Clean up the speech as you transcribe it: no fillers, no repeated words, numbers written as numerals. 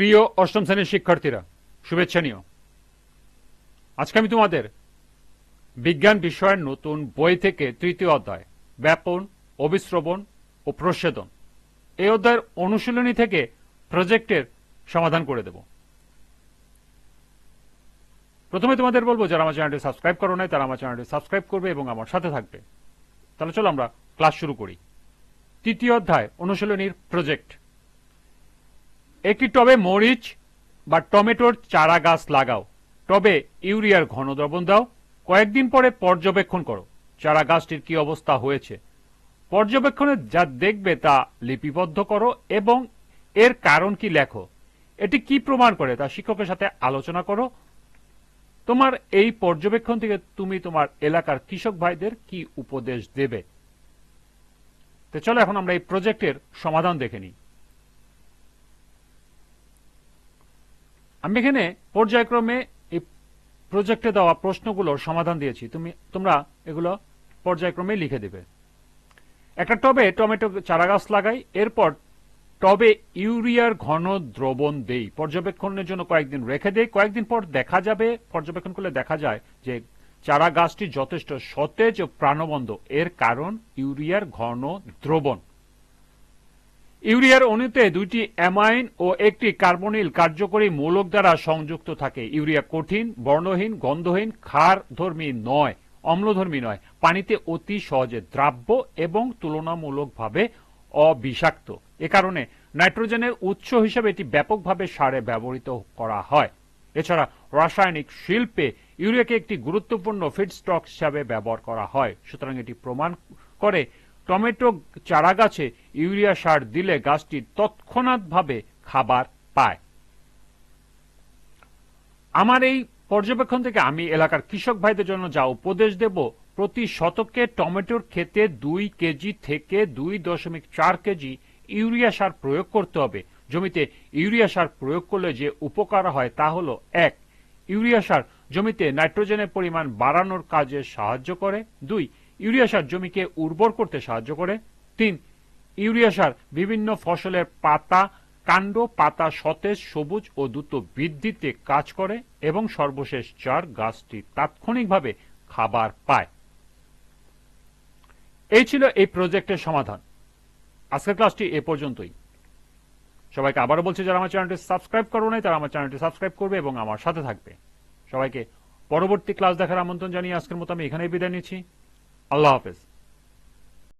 প্রিয় অষ্টম শ্রেণীর শিক্ষার্থীরা, শুভেচ্ছা নিও। আজকে আমি তোমাদের বিজ্ঞান বিষয়ের নতুন বই থেকে তৃতীয় অধ্যায় ব্যাপন, অভিশ্রবণ ও প্রচ্ছেদন এই অধ্যায়ের অনুশীলনী থেকে প্রজেক্টের সমাধান করে দেব। প্রথমে তোমাদের বলবো, যারা আমার চ্যানেলটি সাবস্ক্রাইব করো নাই তারা আমার চ্যানেলটি সাবস্ক্রাইব করবে এবং আমার সাথে থাকবে। তাহলে চলো আমরা ক্লাস শুরু করি। তৃতীয় অধ্যায় অনুশীলনীর প্রজেক্ট। একটি টবে মরিচ বা টমেটোর চারা গাছ লাগাও। টবে ইউরিয়ার ঘন দ্রবণ দাও। কয়েকদিন পরে পর্যবেক্ষণ করো চারা গাছটির কি অবস্থা হয়েছে। পর্যবেক্ষণে যা দেখবে তা লিপিবদ্ধ করো এবং এর কারণ কি লেখো। এটি কি প্রমাণ করে তা শিক্ষকের সাথে আলোচনা করো। তোমার এই পর্যবেক্ষণ থেকে তুমি তোমার এলাকার কৃষক ভাইদের কি উপদেশ দেবে। তো চলো এখন আমরা এই প্রজেক্টের সমাধান দেখে নিই। আমি এখানে পর্যায়ক্রমে এই প্রজেক্টে দেওয়া প্রশ্নগুলোর সমাধান দিয়েছি, তোমরা এগুলো পর্যায়ক্রমে লিখে দেবে। একটা টবে টমেটো চারা গাছ লাগাই, এরপর টবে ইউরিয়ার ঘন দ্রবণ দেই, পর্যবেক্ষণের জন্য কয়েকদিন রেখে দেই। কয়েকদিন পর দেখা যাবে, পর্যবেক্ষণ করলে দেখা যায় যে চারা গাছটি যথেষ্ট সতেজ ও প্রাণবন্ত। এর কারণ ইউরিয়ার ঘন দ্রবণ। ইউরিয়ার অণুতে দুইটি অ্যামাইন ও একটি কার্বনিল কার্যকরী মূলক দ্বারা সংযুক্ত থাকে। ইউরিয়া কঠিন, বর্ণহীন, গন্ধহীন, ক্ষারধর্মী নয়, অম্লধর্মী নয়, পানিতে অতি সহজে দ্রাব্য এবং তুলনামূলকভাবে অবিষাক্ত। এ কারণে নাইট্রোজেনের উৎস হিসেবে এটি ব্যাপকভাবে সারে ব্যবহৃত করা হয়। এছাড়া রাসায়নিক শিল্পে ইউরিয়াকে একটি গুরুত্বপূর্ণ ফিডস্টক হিসাবে ব্যবহার করা হয়। সুতরাং এটি প্রমাণ করে টমেটো চারা গাছে ইউরিয়া সার দিলে গাছটি তৎক্ষণাৎভাবে খাবার পায়। আমার এই পর্যবেক্ষণ থেকে আমি এলাকার কৃষক ভাইদের জন্য যা উপদেশ দেব, প্রতি শতকে টমেটোর ক্ষেতে 2 কেজি থেকে 2.4 কেজি ইউরিয়া সার প্রয়োগ করতে হবে। জমিতে ইউরিয়া সার প্রয়োগ করলে যে উপকার হয় তা হলো: 1. ইউরিয়া সার জমিতে নাইট্রোজেনের পরিমাণ বাড়ানোর কাজে সাহায্য করে। 2. ইউরিয়া সার জমিকে উর্বর করতে সাহায্য করে। 3. ইউরিয়া সার বিভিন্ন ফসলের পাতা, কাণ্ড, পাতা সতেজ, সবুজ ও দ্রুত বৃদ্ধিতে কাজ করে। এবং সর্বশেষ 4. গাছটি তাৎক্ষণিকভাবে খাবার পায়। এই ছিল এই প্রজেক্টের সমাধান। আজকের ক্লাসটি এ পর্যন্তই। সবাইকে আবারও বলছি, যারা আমার চ্যানেলটি সাবস্ক্রাইব করো নাই তারা আমার চ্যানেলটি সাবস্ক্রাইব করবে এবং আমার সাথে থাকবে। সবাইকে পরবর্তী ক্লাস দেখার আমন্ত্রণ জানিয়ে আজকের মতো আমি এখানেই বিদায় নিচ্ছি। আল্লাহ হাফেজ।